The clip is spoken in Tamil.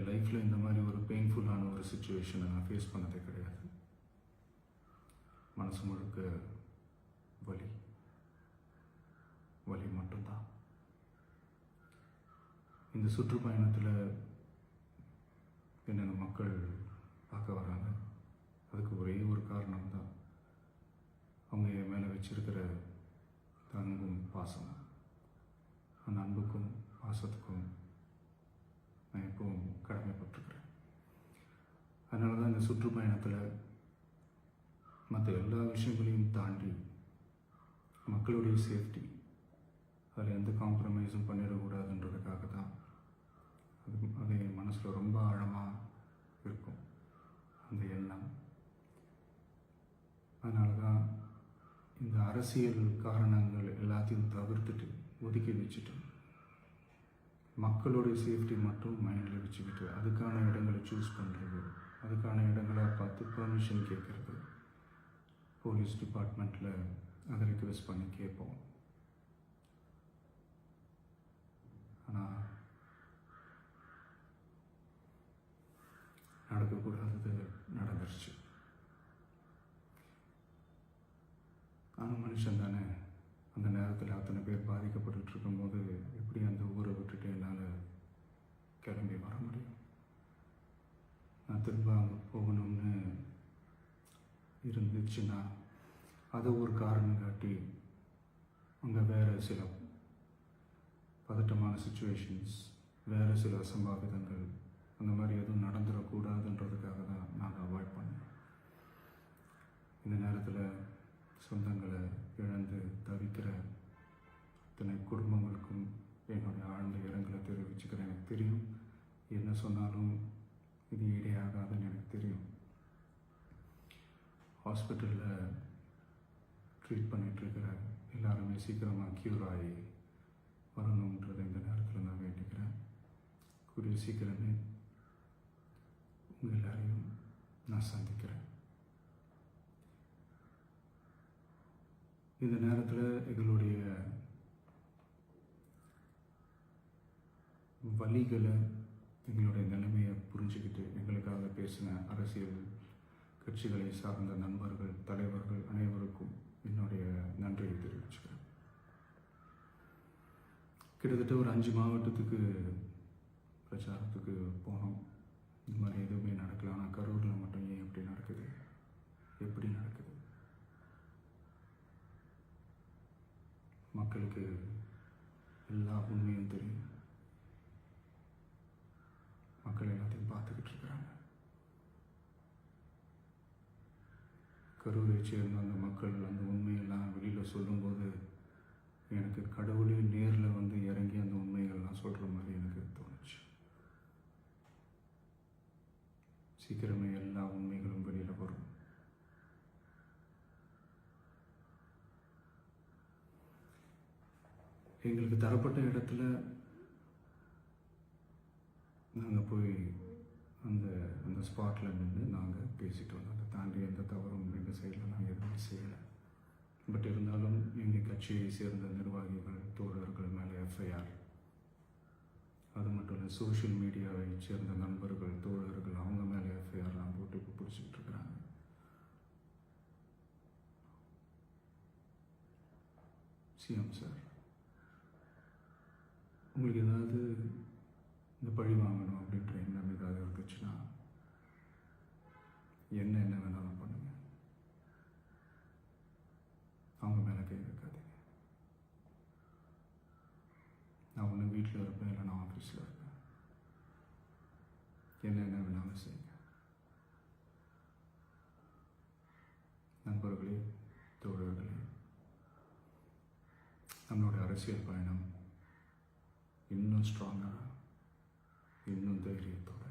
லைஃப்பில் இந்த மாதிரி ஒரு பெயின்ஃபுல்லான ஒரு சுச்சுவேஷனை நான் ஃபேஸ் பண்ணதே கிடையாது. மனசு முழுக்க வலி வலி மட்டும்தான். இந்த சுற்றுப்பயணத்தில் என்னென்ன மக்கள் பார்க்க வராங்க, அதுக்கு ஒரே ஒரு காரணம் தான், அவங்க என் மேலே வச்சிருக்கிற அன்பும் பாசம். அந்த அன்புக்கும் பாசத்துக்கும் நான் எப்பவும் கடமைப்பட்டிருக்கிறேன். அதனால தான் இந்த சுற்றுப்பயணத்தில் மற்ற எல்லா விஷயங்களையும் தாண்டி மக்களுடைய சேஃப்டி, அதில் எந்த காம்ப்ரமைஸும் பண்ணிடக்கூடாதுன்றதுக்காக தான் அது என் மனசில் ரொம்ப ஆழமாக இருக்கும் அந்த எண்ணம். அதனால தான் இந்த அரசியல் காரணங்கள் எல்லாத்தையும் தவிர்த்துட்டு ஒதுக்கி வச்சுட்டு மக்களுடைய சேஃப்டி மட்டும் மைண்டில் வச்சுக்கிட்டு அதுக்கான இடங்களை சூஸ் பண்ணுறது, அதுக்கான இடங்களை பார்த்து பெர்மிஷன் கேட்குறது, போலீஸ் டிபார்ட்மெண்ட்டில் அதை ரிக்வெஸ்ட் பண்ணி கேட்போம். ஆனால் நடக்கக்கூடாதது நடந்துருச்சு. ஆனால் மனுஷன் தானே, அந்த நேரத்தில் அத்தனை பேர் பாதிக்கப்பட்டு இருக்கும்போது எப்படி அந்த ஊரை விட்டுட்டு என்னால் கிளம்பி வர முடியும்? நான் திரும்ப அங்கே போகணும்னு இருந்துச்சுன்னா அதை ஒரு காரணம் காட்டி அங்கே வேறு சில பதட்டமான சுச்சுவேஷன்ஸ், வேறு சில அசம்பாவிதங்கள் அந்த மாதிரி எதுவும் நடந்துடக்கூடாதுன்றதுக்காக தான் நான் அவாய்ட் பண்ணேன். இந்த நேரத்தில் சொந்தங்களை இழந்து தவிக்கிற இத்தனை குடும்பங்களுக்கும் என்னுடைய ஆழ்ந்த இரங்கலை தெரிவிச்சுக்கிறேன். எனக்கு தெரியும், என்ன சொன்னாலும் இது ஈடையாகாதுன்னு எனக்கு தெரியும். ஹாஸ்பிட்டலில் ட்ரீட் பண்ணிகிட்ருக்கிற எல்லாருமே சீக்கிரமாக க்யூர் ஆகி வரணுன்றதை இந்த நேரத்தில் நான் வேண்டிக்கிறேன். கூடிய சீக்கிரமே உங்கள் எல்லாரையும் நான் சந்திக்கிறேன். இந்த நேரத்தில் எங்களுடைய வலிகளை, எங்களுடைய நிலைமையை புரிஞ்சுக்கிட்டு எங்களுக்காக பேசின அரசியல் கட்சிகளை சார்ந்த நண்பர்கள், தலைவர்கள் அனைவருக்கும் என்னுடைய நன்றியை தெரிவிச்சுக்கிறேன். கிட்டத்தட்ட ஒரு 5 மாவட்டத்துக்கு பிரச்சாரத்துக்கு போனோம். இந்த மாதிரி எதுவுமே நடக்கல. ஆனால் கரூரில் மட்டும் ஏன் எப்படி நடக்குது, எப்படி நடக்குது? மக்களுக்கு எல்லா உண்மையும் தெரியும். மக்கள் எல்லாத்தையும் பார்த்துக்கிட்டு இருக்கிறாங்க. கரூரை சேர்ந்த அந்த மக்கள் அந்த உண்மையெல்லாம் வெளியில் சொல்லும்போது எனக்கு கடவுளே நேரில் வந்து இறங்கி அந்த உண்மைகள்லாம் சொல்கிற மாதிரி எனக்கு தோணுச்சு. சீக்கிரமே எல்லா உண்மைகளும் வெளியில் வரும். எங்களுக்கு தரப்பட்ட இடத்துல நாங்கள் போய் அந்த அந்த ஸ்பாட்டில் நின்று நாங்கள் பேசிட்டு வந்தோம். அதை தாண்டி எந்த தவறும் எங்கள் சைடில் நாங்கள் எதுவுமே செய்யலை. பட் இருந்தாலும் எங்கள் கட்சியை சேர்ந்த நிர்வாகிகள், தோழர்கள் மேலே எஃப்ஐஆர், அது மட்டும் இல்லை சோஷியல் மீடியாவை சேர்ந்த நண்பர்கள், தோழர்கள் அவங்க மேலே எஃப்ஐஆர்லாம் போட்டு இப்போ பிடிச்சிக்கிட்டு இருக்கிறாங்க. சிஎம் சார், உங்களுக்கு ஏதாவது இந்த பழி வாங்கணும் அப்படின்ற எண்ணம் ஏதாவது இருந்துச்சுன்னா என்ன வேணாலும் பண்ணுங்க. அவங்க மேலே கை வைக்காதீங்க. நான் ஒன்று வீட்டில் இருப்பேன், இல்லை நான் ஆஃபீஸில் இருப்பேன். என்ன வேணாலும் செய்யுங்க. நண்பர்களே, தோழர்களே, நம்மளோட அரசியல் பயணம் இன்னும் ஸ்ட்ராங்காக, இன்னும் தைரியத்தோட